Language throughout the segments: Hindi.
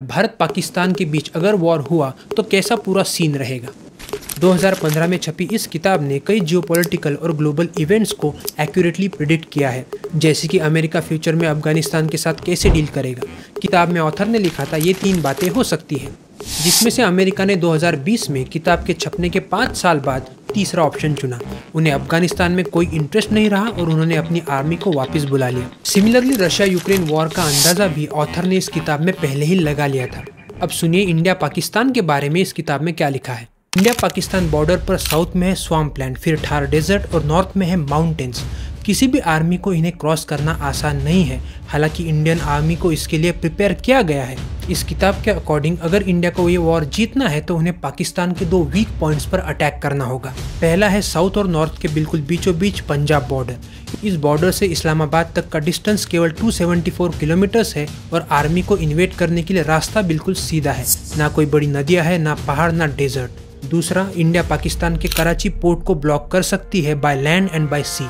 भारत पाकिस्तान के बीच अगर वॉर हुआ तो कैसा पूरा सीन रहेगा। 2015 में छपी इस किताब ने कई जियोपॉलिटिकल और ग्लोबल इवेंट्स को एक्यूरेटली प्रिडिक्ट किया है, जैसे कि अमेरिका फ्यूचर में अफगानिस्तान के साथ कैसे डील करेगा। किताब में ऑथर ने लिखा था ये 3 बातें हो सकती हैं, जिसमें से अमेरिका ने 2020 में किताब के छपने के 5 साल बाद तीसरा ऑप्शन चुना। उन्हें अफगानिस्तान में कोई इंटरेस्ट नहीं रहा और उन्होंने अपनी आर्मी को वापस बुला लिया। सिमिलरली रशिया यूक्रेन वॉर का अंदाजा भी ऑथर ने इस किताब में पहले ही लगा लिया था। अब सुनिए इंडिया पाकिस्तान के बारे में इस किताब में क्या लिखा है। इंडिया पाकिस्तान बॉर्डर पर साउथ में है स्वैम्प लैंड, फिर थार डेजर्ट और नॉर्थ में है माउंटेन्स। किसी भी आर्मी को इन्हें क्रॉस करना आसान नहीं है, हालांकि इंडियन आर्मी को इसके लिए प्रिपेयर किया गया है। इस किताब के अकॉर्डिंग अगर इंडिया को ये वॉर जीतना है तो उन्हें पाकिस्तान के 2 वीक पॉइंट्स पर अटैक करना होगा। पहला है साउथ और नॉर्थ के बिल्कुल बीचों बीच पंजाब बॉर्डर। इस बॉर्डर से इस्लामाबाद तक का डिस्टेंस केवल 274 किलोमीटर्स है और आर्मी को इन्वेड करने के लिए रास्ता बिल्कुल सीधा है, ना कोई बड़ी नदियाँ है, ना पहाड़, ना डेजर्ट। दूसरा, इंडिया पाकिस्तान के कराची पोर्ट को ब्लॉक कर सकती है बाय लैंड एंड बाय सी,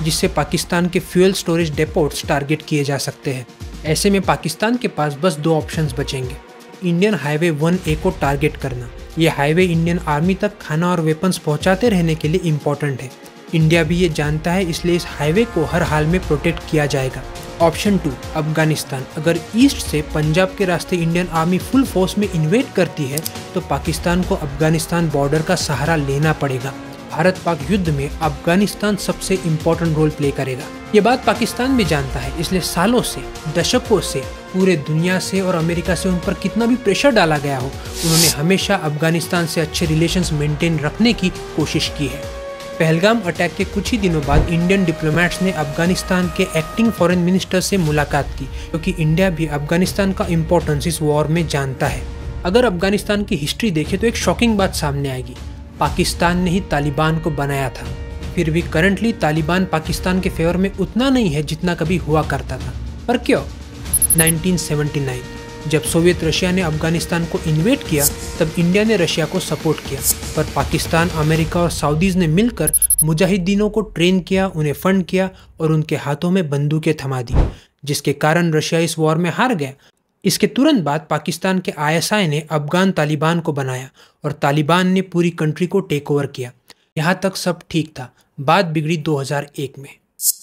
जिससे पाकिस्तान के फ्यूल स्टोरेज डेपोट्स टारगेट किए जा सकते हैं। ऐसे में पाकिस्तान के पास बस 2 ऑप्शंस बचेंगे। इंडियन हाईवे 1A को टारगेट करना। यह हाईवे इंडियन आर्मी तक खाना और वेपन्स पहुंचाते रहने के लिए इम्पोर्टेंट है। इंडिया भी ये जानता है, इसलिए इस हाईवे को हर हाल में प्रोटेक्ट किया जाएगा। ऑप्शन 2, अफगानिस्तान। अगर ईस्ट से पंजाब के रास्ते इंडियन आर्मी फुल फोर्स में इन्वेड करती है तो पाकिस्तान को अफगानिस्तान बॉर्डर का सहारा लेना पड़ेगा। भारत पाक युद्ध में अफगानिस्तान सबसे इम्पोर्टेंट रोल प्ले करेगा। ये बात पाकिस्तान भी जानता है, इसलिए सालों से, दशकों से पूरे दुनिया से और अमेरिका से उन पर कितना भी प्रेशर डाला गया हो, उन्होंने हमेशा अफगानिस्तान से अच्छे रिलेशंस मेंटेन रखने की कोशिश की है। पहलगाम अटैक के कुछ ही दिनों बाद इंडियन डिप्लोमेट्स ने अफगानिस्तान के एक्टिंग फॉरेन मिनिस्टर से मुलाकात की, क्योंकि इंडिया भी अफगानिस्तान का इम्पोर्टेंस इस वॉर में जानता है। अगर अफगानिस्तान की हिस्ट्री देखें तो एक शॉकिंग बात सामने आएगी। पाकिस्तान ने ही तालिबान को बनाया था, फिर भी करंटली तालिबान पाकिस्तान के फेवर में उतना नहीं है जितना कभी हुआ करता था। पर क्यों? 1979 जब सोवियत रशिया ने अफगानिस्तान को इन्वेड किया तब इंडिया ने रशिया को सपोर्ट किया, पर पाकिस्तान, अमेरिका और सऊदीज ने मिलकर मुजाहिदीनों को ट्रेन किया, उन्हें फंड किया और उनके हाथों में बंदूकें थमा दी, जिसके कारण रशिया इस वॉर में हार गया। इसके तुरंत बाद पाकिस्तान के ISI ने अफगान तालिबान को बनाया और तालिबान ने पूरी कंट्री को टेक ओवर किया। यहाँ तक सब ठीक था। बात बिगड़ी 2001 में।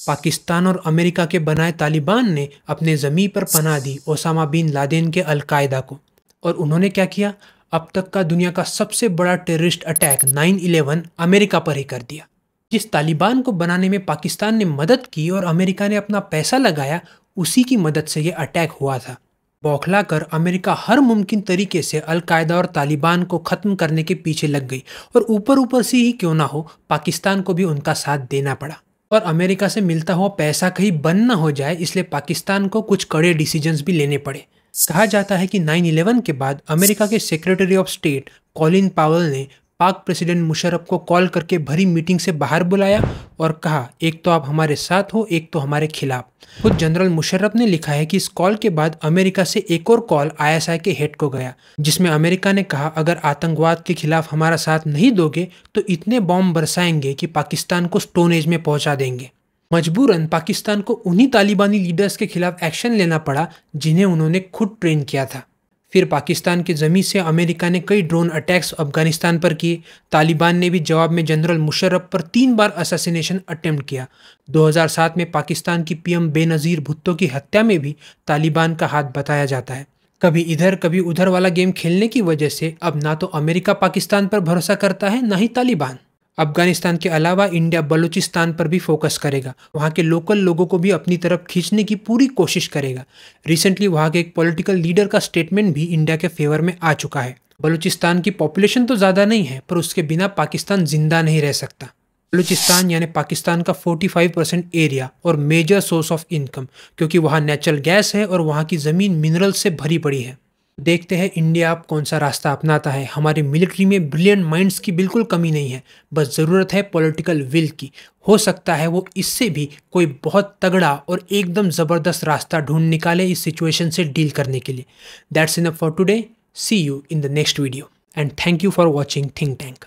पाकिस्तान और अमेरिका के बनाए तालिबान ने अपने ज़मीन पर पनाह दी ओसामा बिन लादेन के अलकायदा को। और उन्होंने क्या किया? अब तक का दुनिया का सबसे बड़ा टेररिस्ट अटैक 9/11 अमेरिका पर ही कर दिया। जिस तालिबान को बनाने में पाकिस्तान ने मदद की और अमेरिका ने अपना पैसा लगाया, उसी की मदद से ये अटैक हुआ था। बौखलाकर अमेरिका हर मुमकिन तरीके से अलकायदा और तालिबान को ख़त्म करने के पीछे लग गई और ऊपर से ही क्यों ना हो, पाकिस्तान को भी उनका साथ देना पड़ा। और अमेरिका से मिलता हुआ पैसा कहीं बंद न हो जाए, इसलिए पाकिस्तान को कुछ कड़े डिसीजंस भी लेने पड़े। कहा जाता है कि 9/11 के बाद अमेरिका के secretary of state Colin Powell ने पाक प्रेसिडेंट मुशर्रफ को कॉल करके भरी मीटिंग से बाहर बुलाया और कहा, एक तो आप हमारे साथ हो, एक तो हमारे खिलाफ। खुद जनरल मुशर्रफ ने लिखा है कि इस कॉल के बाद अमेरिका से एक और कॉल ISI के हेड को गया, जिसमें अमेरिका ने कहा, अगर आतंकवाद के खिलाफ हमारा साथ नहीं दोगे तो इतने बॉम्ब बरसाएंगे कि पाकिस्तान को स्टोन एज में पहुंचा देंगे। मजबूरन पाकिस्तान को उन्हीं तालिबानी लीडर्स के खिलाफ एक्शन लेना पड़ा जिन्हें उन्होंने खुद ट्रेन किया था। फिर पाकिस्तान की ज़मीन से अमेरिका ने कई ड्रोन अटैक्स अफगानिस्तान पर किए। तालिबान ने भी जवाब में जनरल मुशर्रफ पर 3 बार असैसिनेशन अटेम्प्ट किया। 2007 में पाकिस्तान की PM बेनज़ीर भुट्टो की हत्या में भी तालिबान का हाथ बताया जाता है। कभी इधर कभी उधर वाला गेम खेलने की वजह से अब ना तो अमेरिका पाकिस्तान पर भरोसा करता है, ना ही तालिबान। अफगानिस्तान के अलावा इंडिया बलूचिस्तान पर भी फोकस करेगा, वहाँ के लोकल लोगों को भी अपनी तरफ खींचने की पूरी कोशिश करेगा। रिसेंटली वहाँ के एक पॉलिटिकल लीडर का स्टेटमेंट भी इंडिया के फेवर में आ चुका है। बलूचिस्तान की पॉपुलेशन तो ज़्यादा नहीं है, पर उसके बिना पाकिस्तान जिंदा नहीं रह सकता। बलूचिस्तान यानी पाकिस्तान का 45% एरिया और मेजर सोर्स ऑफ इनकम, क्योंकि वहाँ नेचुरल गैस है और वहाँ की ज़मीन मिनरल से भरी पड़ी है। देखते हैं इंडिया अब कौन सा रास्ता अपनाता है। हमारी मिलिट्री में ब्रिलियंट माइंड्स की बिल्कुल कमी नहीं है, बस ज़रूरत है पॉलिटिकल विल की। हो सकता है वो इससे भी कोई बहुत तगड़ा और एकदम ज़बरदस्त रास्ता ढूंढ निकाले इस सिचुएशन से डील करने के लिए। That's enough for today. See you in the next video and thank you for watching think tank.